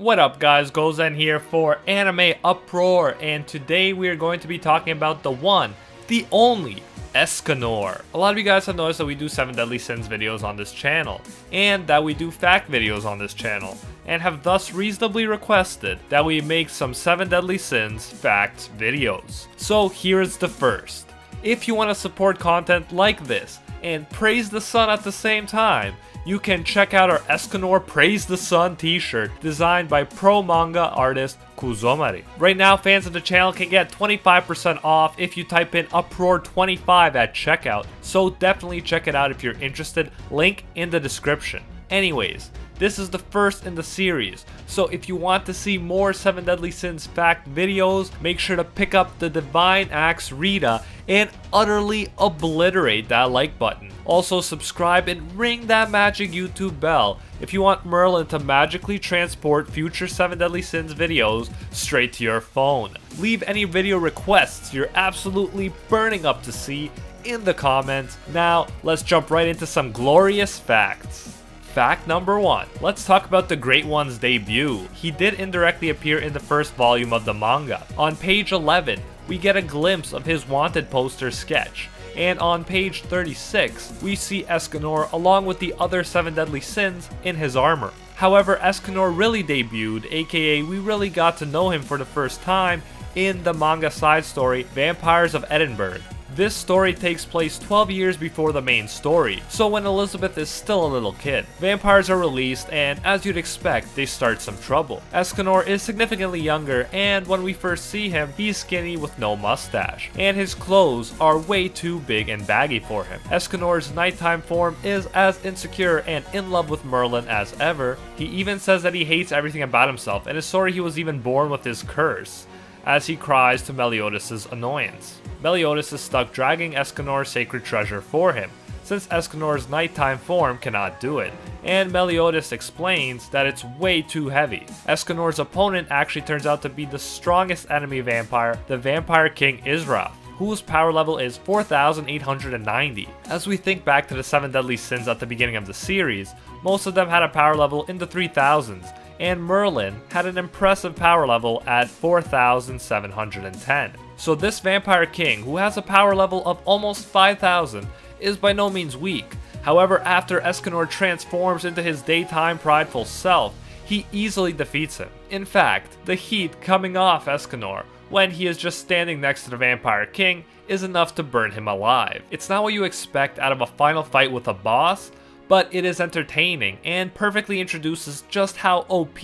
What up guys, Gozen here for Anime Uproar, and today we are going to be talking about the one, the only, Escanor. A lot of you guys have noticed that we do 7 Deadly Sins videos on this channel, and that we do fact videos on this channel, and have thus reasonably requested that we make some 7 Deadly Sins fact videos. So here's the first. If you want to support content like this, and praise the sun at the same time, you can check out our Escanor Praise the Sun t-shirt designed by pro manga artist Kuzomari. Right now, fans of the channel can get 25% off if you type in Uproar25 at checkout, so definitely check it out if you're interested, link in the description. Anyways, this is the first in the series, so if you want to see more 7 Deadly Sins fact videos, make sure to pick up the Divine Axe Rita and utterly obliterate that like button. Also subscribe and ring that magic YouTube bell if you want Merlin to magically transport future 7 Deadly Sins videos straight to your phone. Leave any video requests you're absolutely burning up to see in the comments. Now, let's jump right into some glorious facts. Fact number 1. Let's talk about the Great One's debut. He did indirectly appear in the first volume of the manga. On page 11, we get a glimpse of his wanted poster sketch. And on page 36, we see Escanor along with the other 7 Deadly Sins in his armor. However, Escanor really debuted, aka we really got to know him for the first time, in the manga side story Vampires of Edinburgh. This story takes place 12 years before the main story, so when Elizabeth is still a little kid. Vampires are released, and as you'd expect, they start some trouble. Escanor is significantly younger, and when we first see him, he's skinny with no mustache, and his clothes are way too big and baggy for him. Escanor's nighttime form is as insecure and in love with Merlin as ever. He even says that he hates everything about himself, and is sorry he was even born with his curse, as he cries to Meliodas' annoyance. Meliodas is stuck dragging Escanor's sacred treasure for him, since Escanor's nighttime form cannot do it, and Meliodas explains that it's way too heavy. Escanor's opponent actually turns out to be the strongest enemy vampire, the Vampire King Israf, whose power level is 4,890. As we think back to the 7 Deadly Sins at the beginning of the series, most of them had a power level in the 3,000s, and Merlin had an impressive power level at 4,710. So this Vampire King, who has a power level of almost 5,000, is by no means weak. However, after Escanor transforms into his daytime prideful self, he easily defeats him. In fact, the heat coming off Escanor when he is just standing next to the Vampire King is enough to burn him alive. It's not what you expect out of a final fight with a boss, but it is entertaining and perfectly introduces just how OP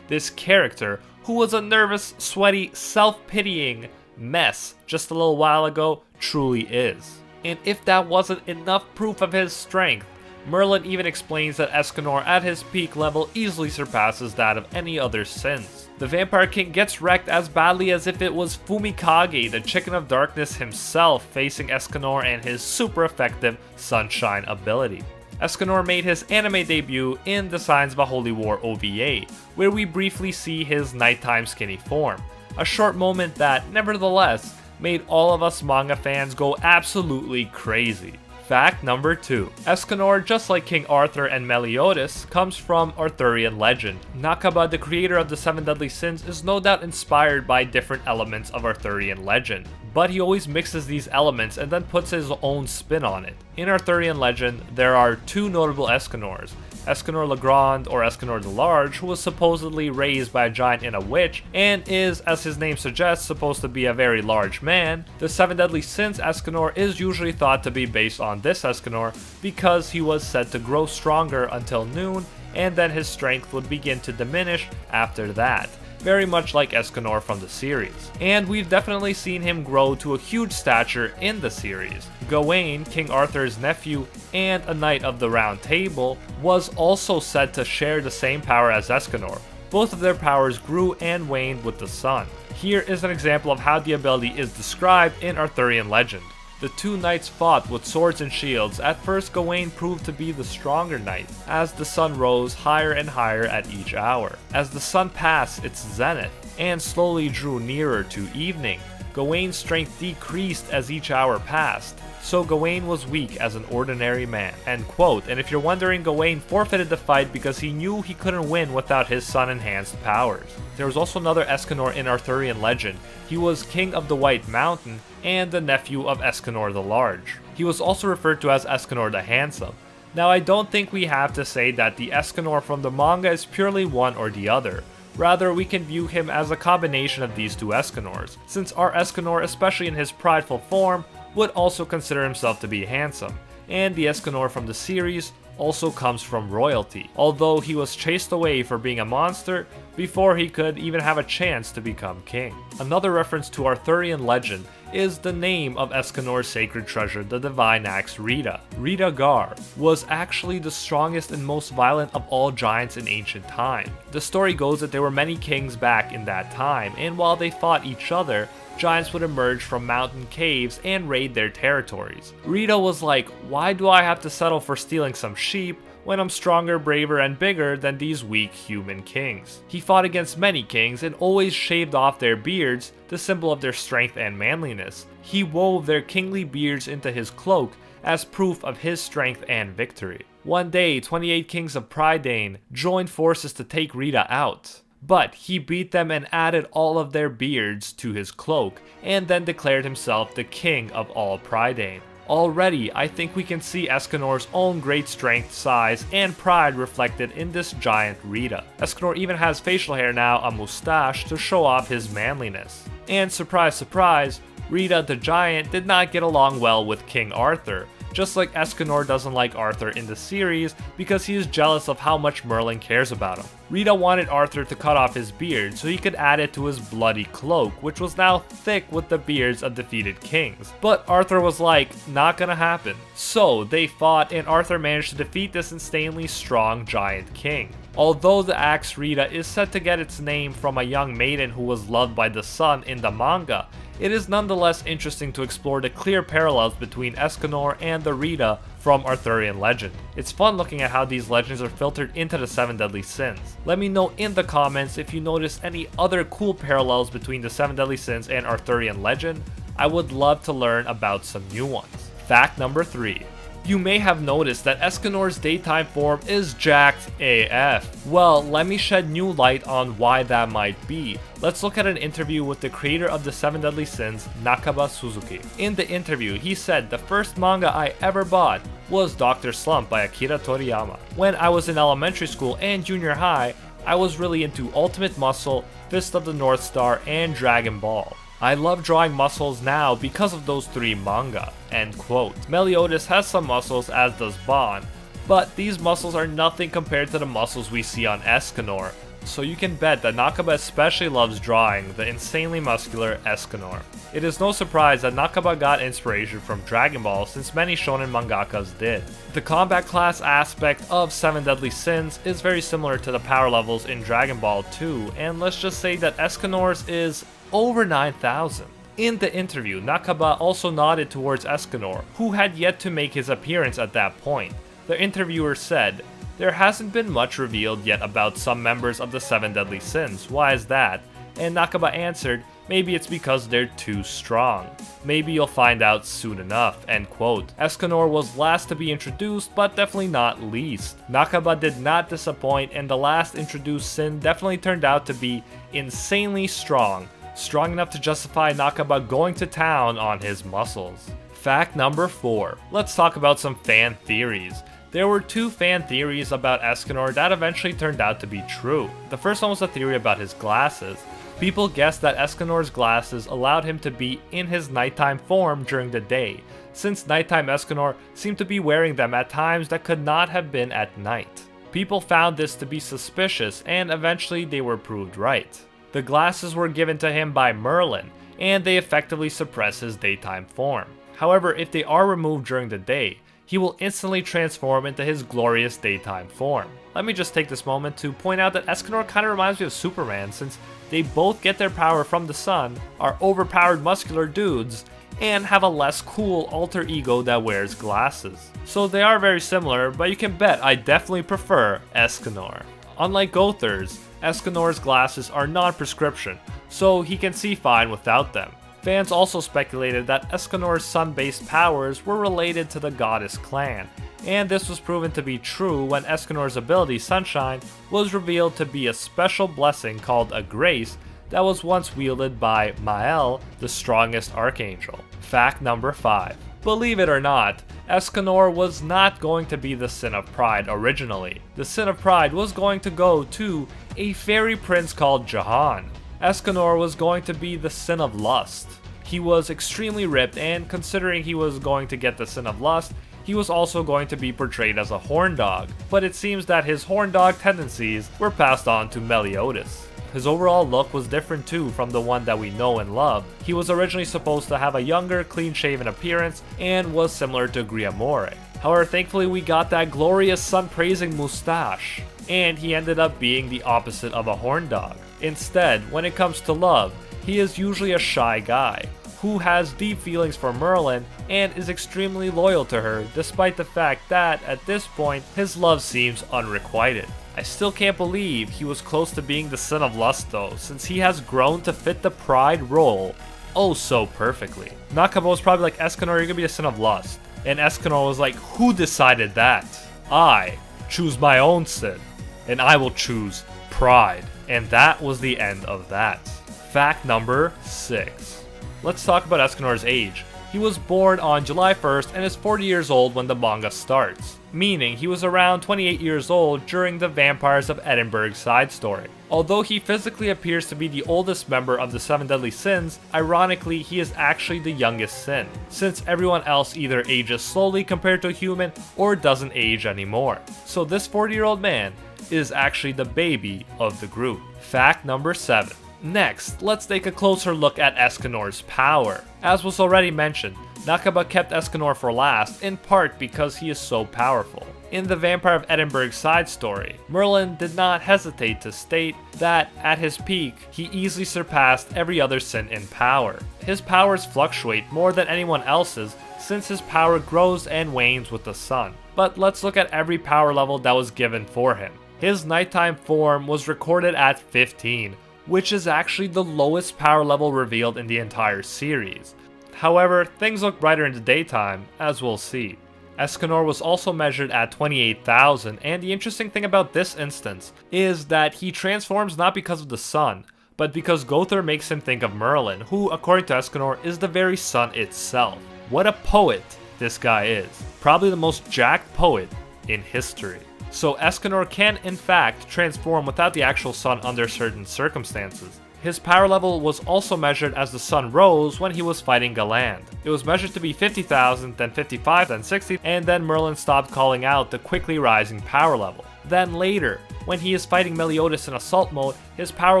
this character, who was a nervous, sweaty, self-pitying mess just a little while ago, truly is. And if that wasn't enough proof of his strength, Merlin even explains that Escanor at his peak level easily surpasses that of any other Sins. The Vampire King gets wrecked as badly as if it was Fumikage, the Chicken of Darkness himself, facing Escanor and his super effective Sunshine ability. Escanor made his anime debut in the Signs of a Holy War OVA, where we briefly see his nighttime skinny form. A short moment that, nevertheless, made all of us manga fans go absolutely crazy. Fact number 2. Escanor, just like King Arthur and Meliodas, comes from Arthurian legend. Nakaba, the creator of the 7 Deadly Sins, is no doubt inspired by different elements of Arthurian legend, but he always mixes these elements and then puts his own spin on it. In Arthurian legend, there are 2 notable Escanors. Escanor le Grand, or Escanor the Large, who was supposedly raised by a giant and a witch, and is, as his name suggests, supposed to be a very large man. The 7 Deadly Sins Escanor is usually thought to be based on this Escanor, because he was said to grow stronger until noon, and then his strength would begin to diminish after that. Very much like Escanor from the series. And we've definitely seen him grow to a huge stature in the series. Gawain, King Arthur's nephew and a knight of the Round Table, was also said to share the same power as Escanor. Both of their powers grew and waned with the sun. Here is an example of how the ability is described in Arthurian legend. The 2 knights fought with swords and shields. At first, Gawain proved to be the stronger knight, as the sun rose higher and higher at each hour. As the sun passed its zenith and slowly drew nearer to evening, Gawain's strength decreased as each hour passed, so Gawain was weak as an ordinary man, end quote. And if you're wondering, Gawain forfeited the fight because he knew he couldn't win without his sun-enhanced powers. There was also another Escanor in Arthurian legend. He was King of the White Mountain and the nephew of Escanor the Large. He was also referred to as Escanor the Handsome. Now, I don't think we have to say that the Escanor from the manga is purely one or the other. Rather, we can view him as a combination of these two Escanors, since our Escanor, especially in his prideful form, would also consider himself to be handsome, and the Escanor from the series also comes from royalty, although he was chased away for being a monster before he could even have a chance to become king. Another reference to Arthurian legend is the name of Escanor's sacred treasure, the divine axe Rita. Rita Gar was actually the strongest and most violent of all giants in ancient time. The story goes that there were many kings back in that time, and while they fought each other, giants would emerge from mountain caves and raid their territories. Rita was like, why do I have to settle for stealing some sheep when I'm stronger, braver, and bigger than these weak human kings? He fought against many kings and always shaved off their beards, the symbol of their strength and manliness. He wove their kingly beards into his cloak as proof of his strength and victory. One day, 28 kings of Prydain joined forces to take Rita out. But he beat them and added all of their beards to his cloak, and then declared himself the king of all Prydain. Already, I think we can see Escanor's own great strength, size, and pride reflected in this giant Rita. Escanor even has facial hair now, a mustache, to show off his manliness. And surprise surprise, Rita the giant did not get along well with King Arthur, just like Escanor doesn't like Arthur in the series because he is jealous of how much Merlin cares about him. Rita wanted Arthur to cut off his beard so he could add it to his bloody cloak, which was now thick with the beards of defeated kings. But Arthur was like, not gonna happen. So they fought, and Arthur managed to defeat this insanely strong giant king. Although the axe Rita is said to get its name from a young maiden who was loved by the sun in the manga, it is nonetheless interesting to explore the clear parallels between Escanor and the Rita from Arthurian legend. It's fun looking at how these legends are filtered into the 7 deadly sins. Let me know in the comments if you notice any other cool parallels between the 7 deadly sins and Arthurian legend. I would love to learn about some new ones. Fact number 3. You may have noticed that Escanor's daytime form is jacked AF. Well, let me shed new light on why that might be. Let's look at an interview with the creator of the 7 Deadly Sins, Nakaba Suzuki. In the interview, he said, the first manga I ever bought was Dr. Slump by Akira Toriyama. When I was in elementary school and junior high, I was really into Ultimate Muscle, Fist of the North Star, and Dragon Ball. I love drawing muscles now because of those 3 manga, end quote. Meliodas has some muscles, as does Bon, but these muscles are nothing compared to the muscles we see on Escanor, so you can bet that Nakaba especially loves drawing the insanely muscular Escanor. It is no surprise that Nakaba got inspiration from Dragon Ball, since many shonen mangakas did. The combat class aspect of 7 Deadly Sins is very similar to the power levels in Dragon Ball 2, and let's just say that Escanor's is over 9,000. In the interview, Nakaba also nodded towards Escanor, who had yet to make his appearance at that point. The interviewer said, there hasn't been much revealed yet about some members of the 7 Deadly Sins, why is that? And Nakaba answered, maybe it's because they're too strong. Maybe you'll find out soon enough, end quote. Escanor was last to be introduced, but definitely not least. Nakaba did not disappoint, and the last introduced sin definitely turned out to be insanely strong. Strong enough to justify Nakaba going to town on his muscles. Fact number 4. Let's talk about some fan theories. There were 2 fan theories about Escanor that eventually turned out to be true. The first one was a theory about his glasses. People guessed that Escanor's glasses allowed him to be in his nighttime form during the day, since nighttime Escanor seemed to be wearing them at times that could not have been at night. People found this to be suspicious, and eventually they were proved right. The glasses were given to him by Merlin, and they effectively suppress his daytime form. However, if they are removed during the day, he will instantly transform into his glorious daytime form. Let me just take this moment to point out that Escanor kind of reminds me of Superman, since they both get their power from the sun, are overpowered muscular dudes, and have a less cool alter ego that wears glasses. So they are very similar, but you can bet I definitely prefer Escanor. Unlike Gother's, Escanor's glasses are non-prescription, so he can see fine without them. Fans also speculated that Escanor's sun-based powers were related to the goddess clan, and this was proven to be true when Escanor's ability, Sunshine, was revealed to be a special blessing called a grace that was once wielded by Mael, the strongest archangel. Fact number 5. Believe it or not, Escanor was not going to be the Sin of Pride originally. The Sin of Pride was going to go to a fairy prince called Jahan. Escanor was going to be the Sin of Lust. He was extremely ripped, and considering he was going to get the Sin of Lust, he was also going to be portrayed as a horn dog, but it seems that his horn dog tendencies were passed on to Meliodas. His overall look was different too from the one that we know and love. He was originally supposed to have a younger, clean-shaven appearance and was similar to Griamore. However, thankfully we got that glorious sun-praising mustache, and he ended up being the opposite of a horn dog. Instead, when it comes to love, he is usually a shy guy, who has deep feelings for Merlin and is extremely loyal to her, despite the fact that, at this point, his love seems unrequited. I still can't believe he was close to being the Sin of Lust though, since he has grown to fit the Pride role oh so perfectly. Nakaba was probably like, Escanor, you're gonna be a Sin of Lust. And Escanor was like, who decided that? I choose my own sin, and I will choose Pride. And that was the end of that. Fact number 6. Let's talk about Escanor's age. He was born on July 1st and is 40 years old when the manga starts, meaning he was around 28 years old during the Vampires of Edinburgh side story. Although he physically appears to be the oldest member of the 7 deadly sins, ironically he is actually the youngest sin, since everyone else either ages slowly compared to a human or doesn't age anymore. So this 40-year-old man is actually the baby of the group. Fact number 7. Next, let's take a closer look at Escanor's power. As was already mentioned, Nakaba kept Escanor for last, in part because he is so powerful. In the Vampire of Edinburgh side story, Merlin did not hesitate to state that at his peak, he easily surpassed every other sin in power. His powers fluctuate more than anyone else's since his power grows and wanes with the sun. But let's look at every power level that was given for him. His nighttime form was recorded at 15, which is actually the lowest power level revealed in the entire series. However, things look brighter in the daytime, as we'll see. Escanor was also measured at 28,000, and the interesting thing about this instance is that he transforms not because of the sun, but because Gother makes him think of Merlin, who, according to Escanor, is the very sun itself. What a poet this guy is. Probably the most jacked poet in history. So Escanor can in fact transform without the actual sun under certain circumstances. His power level was also measured as the sun rose when he was fighting Galand. It was measured to be 50,000, then 55, then 60, and then Merlin stopped calling out the quickly rising power level. Then later, when he is fighting Meliodas in assault mode, his power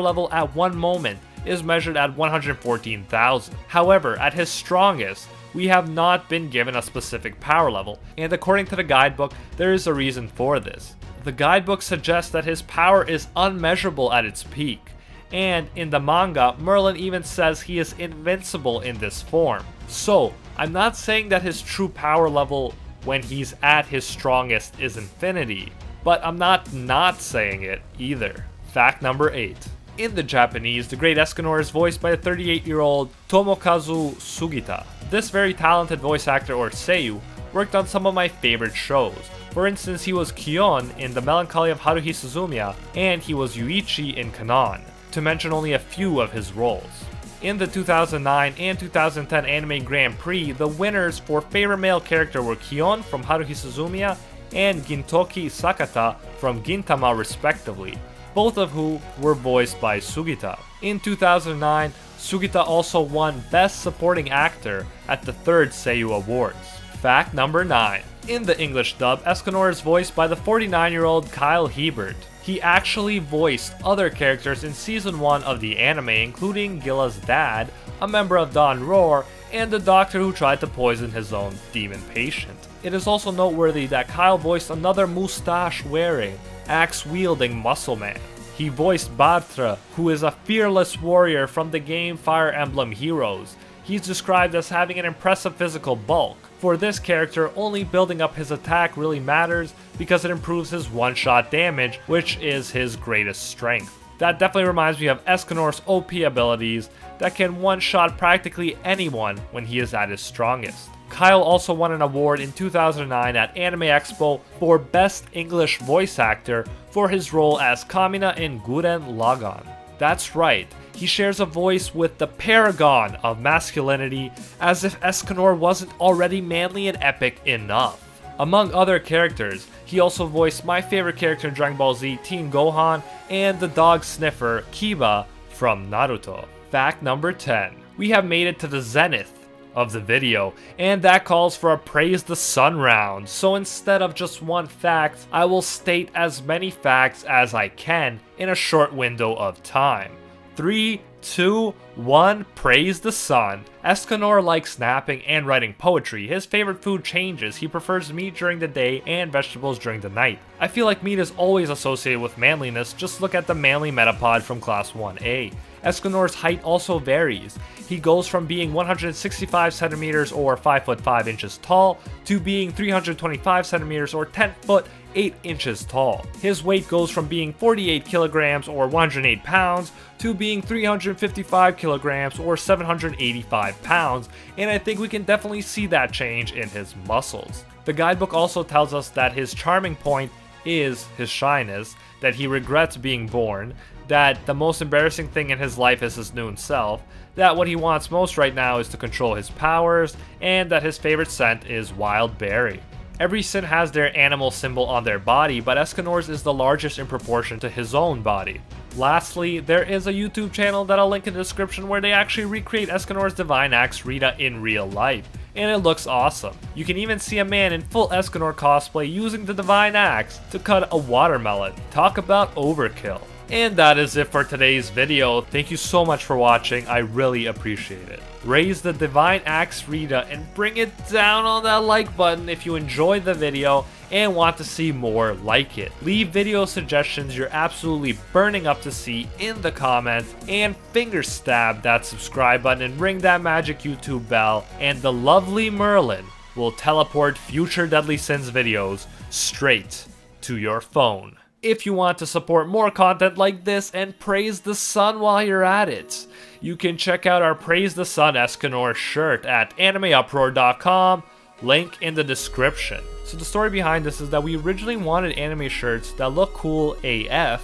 level at one moment is measured at 114,000. However, at his strongest, we have not been given a specific power level, and according to the guidebook, there is a reason for this. The guidebook suggests that his power is unmeasurable at its peak, and in the manga, Merlin even says he is invincible in this form. So, I'm not saying that his true power level when he's at his strongest is infinity, but I'm not saying it either. Fact number 8. In the Japanese, the Great Escanor is voiced by a 38-year-old Tomokazu Sugita. This very talented voice actor, or seiyuu, worked on some of my favorite shows. For instance, he was Kion in The Melancholy of Haruhi Suzumiya, and he was Yuichi in Kanon, to mention only a few of his roles. In the 2009 and 2010 Anime Grand Prix, the winners for favorite male character were Kion from Haruhi Suzumiya and Gintoki Sakata from Gintama respectively, both of who were voiced by Sugita. In 2009, Sugita also won Best Supporting Actor at the 3rd Seiyuu Awards. Fact number 9. In the English dub, Escanor is voiced by the 49-year-old Kyle Hebert. He actually voiced other characters in Season 1 of the anime, including Gilla's dad, a member of Don Roar, and the doctor who tried to poison his own demon patient. It is also noteworthy that Kyle voiced another mustache-wearing, axe-wielding muscle man. He voiced Bartra, who is a fearless warrior from the game Fire Emblem Heroes. He's described as having an impressive physical bulk. For this character, only building up his attack really matters because it improves his one-shot damage, which is his greatest strength. That definitely reminds me of Escanor's OP abilities that can one-shot practically anyone when he is at his strongest. Kyle also won an award in 2009 at Anime Expo for Best English Voice Actor for his role as Kamina in Gurren Lagann. That's right, he shares a voice with the paragon of masculinity, as if Escanor wasn't already manly and epic enough. Among other characters, he also voiced my favorite character in Dragon Ball Z, Teen Gohan, and the dog sniffer, Kiba, from Naruto. Fact number 10. We have made it to the zenith of the video, and that calls for a Praise the Sun round. So instead of just one fact, I will state as many facts as I can in a short window of time. 3, 2, 1, praise the sun. Escanor likes napping and writing poetry. His favorite food changes. He prefers meat during the day and vegetables during the night. I feel like meat is always associated with manliness. Just look at the manly Metapod from Class 1A. Escanor's height also varies. He goes from being 165 centimeters or 5 foot 5 inches tall to being 325 centimeters or 10 foot 8 inches tall. His weight goes from being 48 kilograms or 108 pounds to being 355 kilograms or 785 pounds, and I think we can definitely see that change in his muscles. The guidebook also tells us that his charming point is his shyness, that he regrets being born, that the most embarrassing thing in his life is his noon self, that what he wants most right now is to control his powers, and that his favorite scent is wild berry. Every Sin has their animal symbol on their body, but Escanor's is the largest in proportion to his own body. Lastly, there is a YouTube channel that I'll link in the description where they actually recreate Escanor's Divine Axe Rita in real life, and it looks awesome. You can even see a man in full Escanor cosplay using the Divine Axe to cut a watermelon. Talk about overkill. And that is it for today's video. Thank you so much for watching, I really appreciate it. Raise the Divine Axe Rita and bring it down on that like button if you enjoyed the video and want to see more like it. Leave video suggestions you're absolutely burning up to see in the comments, and finger stab that subscribe button and ring that magic YouTube bell, and the lovely Merlin will teleport future Deadly Sins videos straight to your phone. If you want to support more content like this and praise the sun while you're at it, you can check out our Praise the Sun Escanor shirt at animeuproar.com, link in the description. So the story behind this is that we originally wanted anime shirts that look cool AF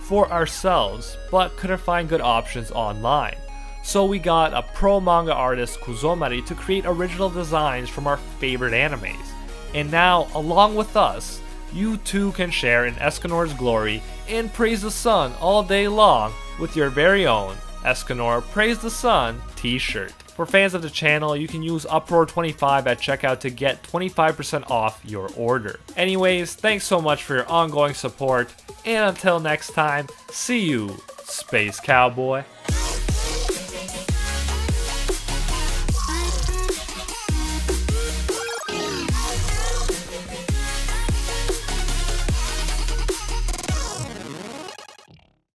for ourselves, but couldn't find good options online. So we got a pro manga artist, Kuzomari, to create original designs from our favorite animes. And now, along with us, you too can share in Escanor's glory and praise the sun all day long with your very own Escanor Praise the Sun t-shirt. For fans of the channel, you can use Uproar25 at checkout to get 25% off your order. Anyways, thanks so much for your ongoing support, and until next time, see you, Space Cowboy.